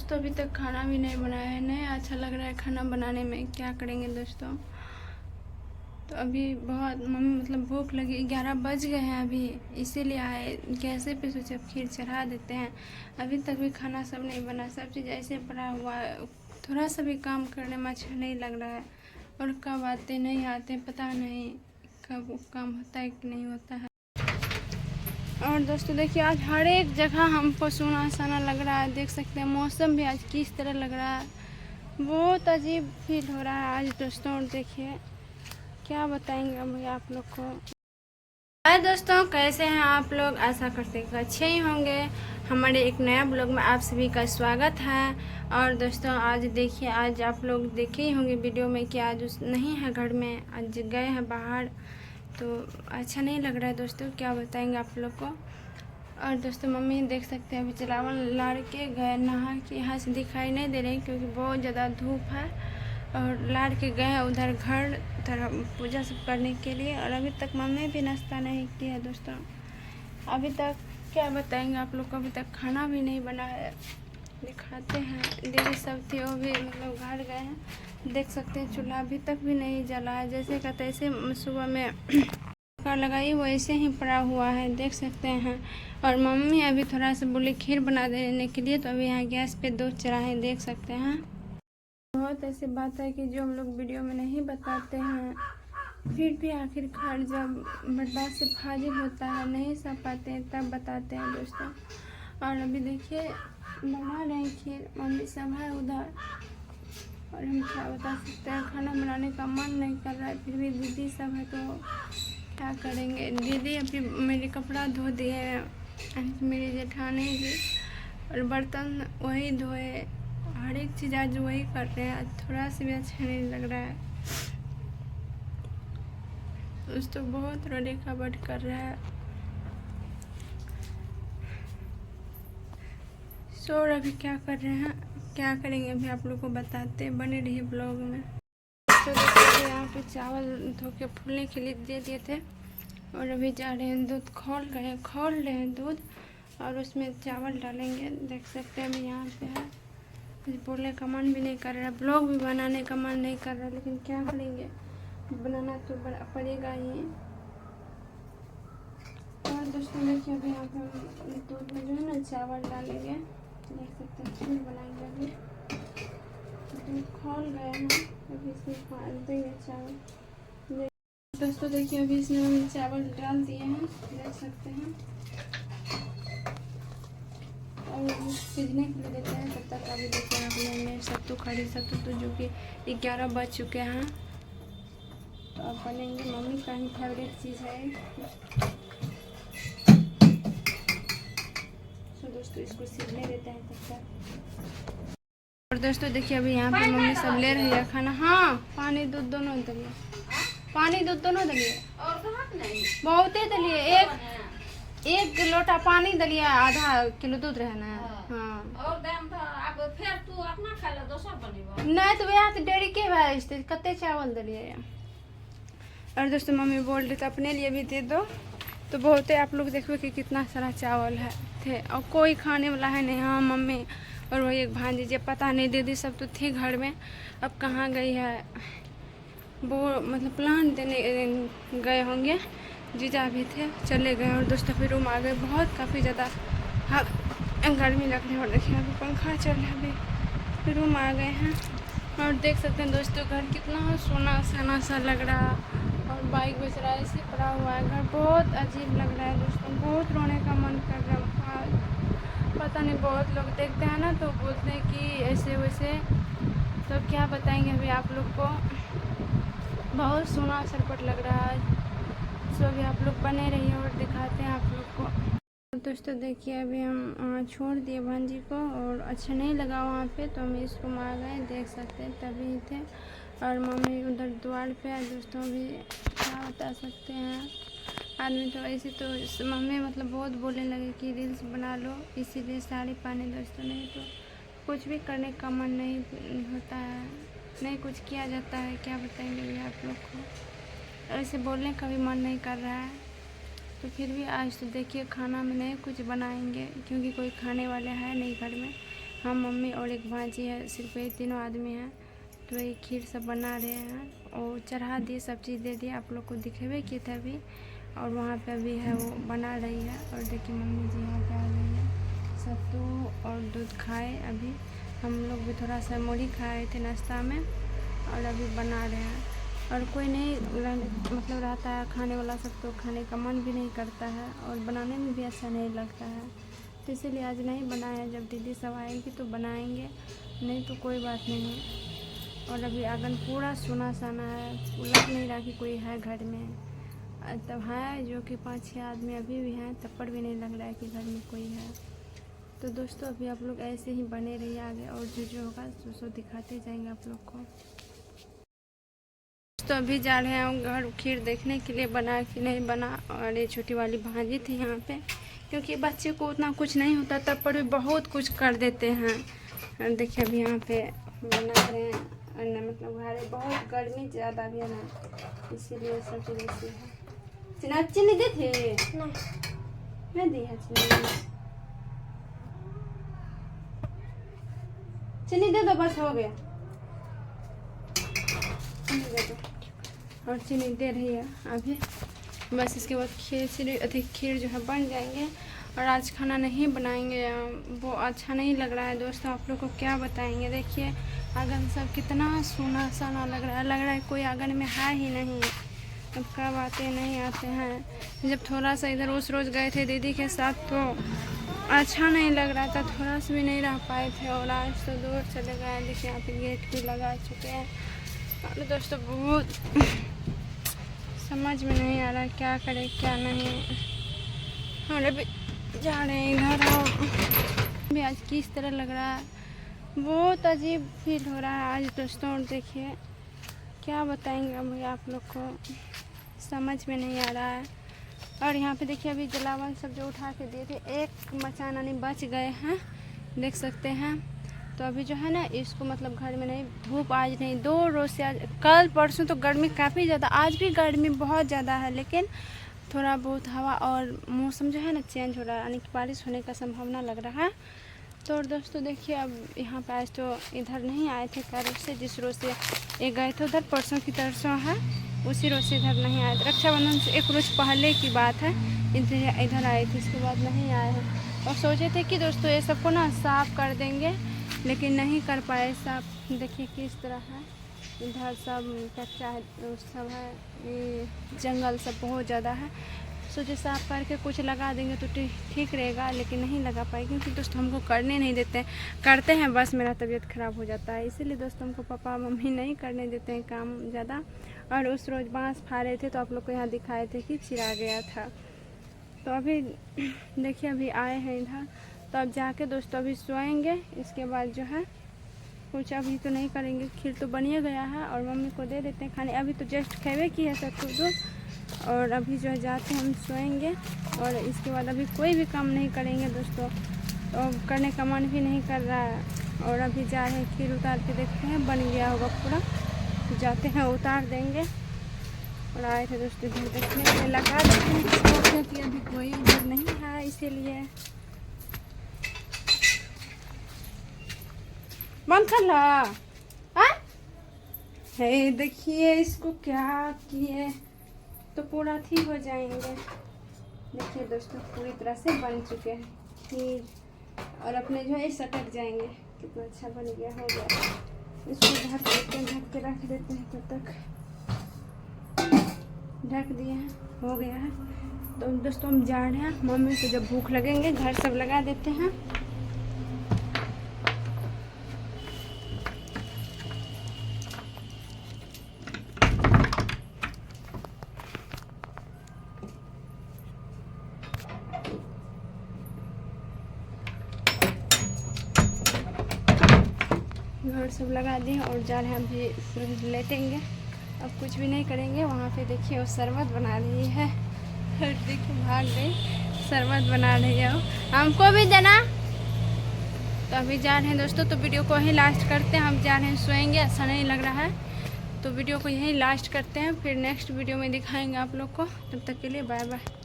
दोस्तों अभी तक खाना भी नहीं बनाया है, नहीं अच्छा लग रहा है खाना बनाने में, क्या करेंगे दोस्तों। तो अभी बहुत मम्मी मतलब भूख लगी, 11 बज गए हैं अभी, इसीलिए आए गैसे पे सोचे अब खीर चढ़ा देते हैं। अभी तक भी खाना सब नहीं बना, सब चीज़ ऐसे पड़ा हुआ है, थोड़ा सा भी काम करने में अच्छा नहीं लग रहा है। और कब आते नहीं आते पता नहीं, कब काम होता है कि नहीं होता है। और दोस्तों देखिए आज हर एक जगह हमको सुना साना लग रहा है, देख सकते हैं मौसम भी आज किस तरह लग रहा है, बहुत अजीब फील हो रहा है आज दोस्तों। और देखिए क्या बताएंगे अभी आप लोग को। हाय दोस्तों, कैसे हैं आप लोग, आशा करते हैं कि अच्छे ही होंगे। हमारे एक नया ब्लॉग में आप सभी का स्वागत है। और दोस्तों आज देखिए, आज आप लोग देखे ही होंगे वीडियो में कि आज उस नहीं है घर में, आज गए हैं बाहर, तो अच्छा नहीं लग रहा है दोस्तों, क्या बताएंगे आप लोग को। और दोस्तों मम्मी देख सकते हैं अभी जलावन लाड़ के गए नहा के, यहाँ से दिखाई नहीं दे रही क्योंकि बहुत ज़्यादा धूप है। और लाड़ के गए हैं उधर घर तरह पूजा सब करने के लिए। और अभी तक मम्मी भी नाश्ता नहीं किया है दोस्तों, अभी तक क्या बताएंगे आप लोग को, अभी तक खाना भी नहीं बना है। दिखाते हैं, दीदी सब थी वो भी मतलब घर गए हैं, देख सकते हैं चूल्हा अभी तक भी नहीं जला है, जैसे का तैसे सुबह में लगाई वैसे ही पड़ा हुआ है, देख सकते हैं। और मम्मी अभी थोड़ा सा बोली खीर बना देने के लिए, तो अभी यहाँ गैस पे दूध चढ़ाए, देख सकते हैं। बहुत ऐसी बात है कि जो हम लोग वीडियो में नहीं बताते हैं, फिर भी आखिरकार जब बर्दाश्त से फाजिल होता है, नहीं सह पाते हैं, तब बताते हैं दोस्तों। और अभी देखिए बना रहे हैं खीर, मम्मी सब है उधर, और हम क्या बता सकते हैं, खाना बनाने का मन नहीं कर रहा है, फिर भी दीदी सब है तो क्या करेंगे। दीदी अभी मेरे कपड़ा धो दिए हैं, मेरी जेठानी जी, और बर्तन वही धोए, हर एक चीज़ आज वही कर रहे हैं, आज थोड़ा सा भी अच्छा नहीं लग रहा है। उस तो बहुत रोने का बट कर रहा है। सो अभी क्या कर रहे हैं, क्या करेंगे अभी आप लोग को बताते, बने रहिए ब्लॉग में। तो देखिए यहाँ पे चावल धो के फूलने के लिए दे दिए थे, और अभी जा रहे हैं दूध खोल रहे हैं दूध, और उसमें चावल डालेंगे, देख सकते हैं अभी यहाँ पे है। कुछ बोलने का मन भी नहीं कर रहा, ब्लॉग भी बनाने का मन नहीं कर रहा, लेकिन क्या करेंगे, बनाना तो पड़ेगा ही। और दोस्तों देखिए अभी यहाँ पे हम दूध में जो है ना चावल डालेंगे, देख सकते हैं खीर बनाएंगे। अभी दूध खोल गए हैं, अभी इसमें देंगे चावल। दोस्तों देखिए अभी इसमें हम चावल डाल दिए हैं, देख सकते हैं, और सीझने के लिए देते हैं। तब तक अभी देखिए आप लोगों ने सत्तू खड़ी सत्तू तो जो कि 11 बज चुके हैं, तो अब बनेंगे, मम्मी का ही फेवरेट चीज़ है। तो दोस्तों इसको सीझने देते हैं तब तक। और दोस्तों देखिए अभी यहाँ पे मम्मी सब ले रही है खाना। हाँ पानी दूध दोनों दलिए, पानी दूध दोनों दलिए, बहुत ही दलिए, एक लोटा पानी दलिए, आधा किलो दूध रहना है। हाँ फिर तू अपना खा ले, दोसर बनेबो नहीं तो वह तो डेरी के भाई कते चावल दलिए। और दोस्तों मम्मी बोल रही थी अपने लिए भी दे दो, तो बहुत है, आप लोग देखो कि कितना सारा चावल है थे, और कोई खाने वाला है नहीं। हाँ मम्मी और वही एक भांजी जी, पता नहीं दीदी सब तो थी घर में, अब कहाँ गई है, वो मतलब प्लान देने गए होंगे, जीजा भी थे चले गए। और दोस्तों फिर रूम आ गए, बहुत काफ़ी ज़्यादा गर्मी लग रही है। और देखिए अभी पंखा चल रहा है, अभी फिर रूम आ गए हैं। और देख सकते हैं दोस्तों घर कितना सोना सना सा लग रहा, और बाइक बेच रहा है, ऐसे पड़ा हुआ है घर, बहुत अजीब लग रहा है दोस्तों, बहुत रोने का मन कर रहा है। पता नहीं बहुत लोग देखते हैं ना तो बोलते हैं कि ऐसे वैसे, तो क्या बताएंगे अभी आप लोग को, बहुत सोना सरपट लग रहा है। सो अभी आप लोग बने रहिए और दिखाते हैं आप लोग को। दोस्तों देखिए अभी हम छोड़ दिए भांजी को, और अच्छा नहीं लगा वहाँ पे, तो हम इस रूम आ गए, देख सकते हैं तभी थे। और मम्मी उधर द्वार पे है दोस्तों, अभी क्या बता सकते हैं, आदमी तो ऐसे तो मम्मी मतलब बहुत बोलने लगे कि रील्स बना लो, इसीलिए साड़ी पहने दोस्तों, नहीं तो कुछ भी करने का मन नहीं होता है, नहीं कुछ किया जाता है, क्या बताएंगे भी आप लोग को। ऐसे बोलने का भी मन नहीं कर रहा है, तो फिर भी आज तो देखिए खाना में नहीं कुछ बनाएंगे, क्योंकि कोई खाने वाले है नहीं घर में, हम, मम्मी और एक भांजी है, सिर्फ ये तीनों आदमी हैं। तो ये खीर सब बना रहे हैं और चढ़ा दिए, सब चीज़ दे दिए, आप लोग को दिखेबे किए थे अभी। और वहाँ पे अभी है वो बना रही है। और देखिए मम्मी जी यहाँ पे आ गई है, सत्तू और दूध खाए। अभी हम लोग भी थोड़ा सा मुढ़ी खाए थे नाश्ता में और अभी बना रहे हैं। और कोई नहीं मतलब रहता है खाने वाला सब, तो खाने का मन भी नहीं करता है और बनाने में भी अच्छा नहीं लगता है। तो इसीलिए आज नहीं बनाया, जब दीदी सब आएंगी तो बनाएंगे, नहीं तो कोई बात नहीं। और अभी आंगन पूरा सुना साना है, लग नहीं रहा कि कोई है घर में। तब है जो कि 5-6 आदमी अभी भी हैं, तब पर भी नहीं लग रहा है कि घर में कोई है। तो दोस्तों अभी आप लोग ऐसे ही बने रहिए आगे, और जो होगा सो दिखाते जाएंगे आप लोग को। तो अभी जा रहे हैं घर खीर देखने के लिए, बना कि नहीं बना। और ये छोटी वाली भांजी थी यहाँ पे, क्योंकि बच्चे को उतना कुछ नहीं होता तब पर भी बहुत कुछ कर देते हैं। और देखिए अभी यहाँ पे बना रहे हैं, और मतलब घर बहुत गर्मी ज़्यादा भी है ना, इसीलिए सब चीज़ ऐसी है। चीनी दी थी नहीं दी है चीनी दे दो, बस हो गया। चीनी दे दो, और चीनी दे रही है अभी। बस इसके बाद खीर जो है बन जाएंगे। और आज खाना नहीं बनाएंगे, वो अच्छा नहीं लग रहा है दोस्तों, आप लोग को क्या बताएंगे। देखिए आंगन सब कितना सोना साना लग रहा है कोई आंगन में है ही नहीं। अब कब आते नहीं आते हैं। जब थोड़ा सा इधर उस रोज़ गए थे दीदी के साथ तो अच्छा नहीं लग रहा था, थोड़ा सा भी नहीं रह पाए थे। और आज तो दूर चले गए। देखिए यहाँ पे गेट भी लगा चुके हैं। और दोस्तों बहुत समझ में नहीं आ रहा क्या करें क्या नहीं। और अभी जा रहे हैं इधर। और भी आज किस तरह लग रहा है, बहुत अजीब फील हो रहा है आज दोस्तों। और देखिए क्या बताएंगे अभी आप लोग को, समझ में नहीं आ रहा है। और यहाँ पे देखिए अभी जलावन सब जो उठा के दिए थे, एक मचानानी बच गए हैं, देख सकते हैं। तो अभी जो है ना इसको मतलब घर में नहीं, धूप आज नहीं, 2 रोज़ से आज, कल परसों तो गर्मी काफ़ी ज़्यादा, आज भी गर्मी बहुत ज़्यादा है, लेकिन थोड़ा बहुत हवा और मौसम जो है ना चेंज हो रहा है, यानी कि बारिश होने का संभावना लग रहा है। तो देखिए देखिए अब यहाँ पे आज तो इधर नहीं आए थे कार से, जिस रोज़ से ये गए थे उधर, परसों की तरसों है, उसी रोज़ से इधर नहीं आए थे। रक्षाबंधन से 1 रोज़ पहले की बात है, इधर आए थे, इसके बाद नहीं आए हैं। और सोचे थे कि दोस्तों ये सबको ना साफ़ कर देंगे, लेकिन नहीं कर पाए साफ़। देखिए किस तरह है, इधर सब कच्चा है, सब है, ये जंगल सब बहुत ज़्यादा है। सोचे साफ़ करके कुछ लगा देंगे तो ठीक रहेगा, लेकिन नहीं लगा पाए, क्योंकि दोस्तों हमको करने नहीं देते हैं। करते हैं बस मेरा तबीयत ख़राब हो जाता है, इसीलिए दोस्तों हमको पापा मम्मी नहीं करने देते हैं काम ज़्यादा। और उस रोज़ बाँस फाड़े थे तो आप लोग को यहाँ दिखाए थे कि चिरा गया था। तो अभी देखिए अभी आए हैं इधर, तो अब जाके दोस्तों अभी सोएंगे। इसके बाद जो है कुछ अभी तो नहीं करेंगे, खीर तो बनिए गया है और मम्मी को दे देते हैं खाने। अभी तो जस्ट खेवे की है सत्तू दूध। और अभी जो है जाते हैं हम सोएंगे। और इसके बाद अभी कोई भी काम नहीं करेंगे दोस्तों, तो करने का मन भी नहीं कर रहा है। और अभी जा रहे हैं खीर उतार के, देखते हैं बन गया होगा पूरा, तो जाते हैं उतार देंगे। और आए थे दोस्तों इधर देखने के लिए, लगा देते हैं कि अभी कोई इधर नहीं है, इसीलिए बंद कर ला। है देखिए इसको क्या किए, तो पूरा ठीक हो जाएंगे। देखिए दोस्तों पूरी तरह से बन चुके हैं खीर, और अपने जो है सटक जाएंगे। कितना अच्छा बन गया, हो गया। इसको ढक देते हैं, ढक के रख देते हैं, तब तक ढक दिए हैं, हो गया है। तो दोस्तों हम जा रहे हैं, मम्मी को जब भूख लगेंगे घर सब लगा देते हैं। घर सब लगा दिए और जा रहे हैं, अभी लेटेंगे। अब कुछ भी नहीं करेंगे। वहाँ पे देखिए वो शरबत बना रही है, देखिए भाग गई, शरबत बना रही है, हमको भी देना। तो अभी जा रहे हैं दोस्तों, तो वीडियो को यहीं लास्ट करते हैं। हम जा रहे हैं सोएंगे, अच्छा नहीं लग रहा है, तो वीडियो को यहीं लास्ट करते हैं। फिर नेक्स्ट वीडियो में दिखाएंगे आप लोग को। तब तक के लिए बाय बाय।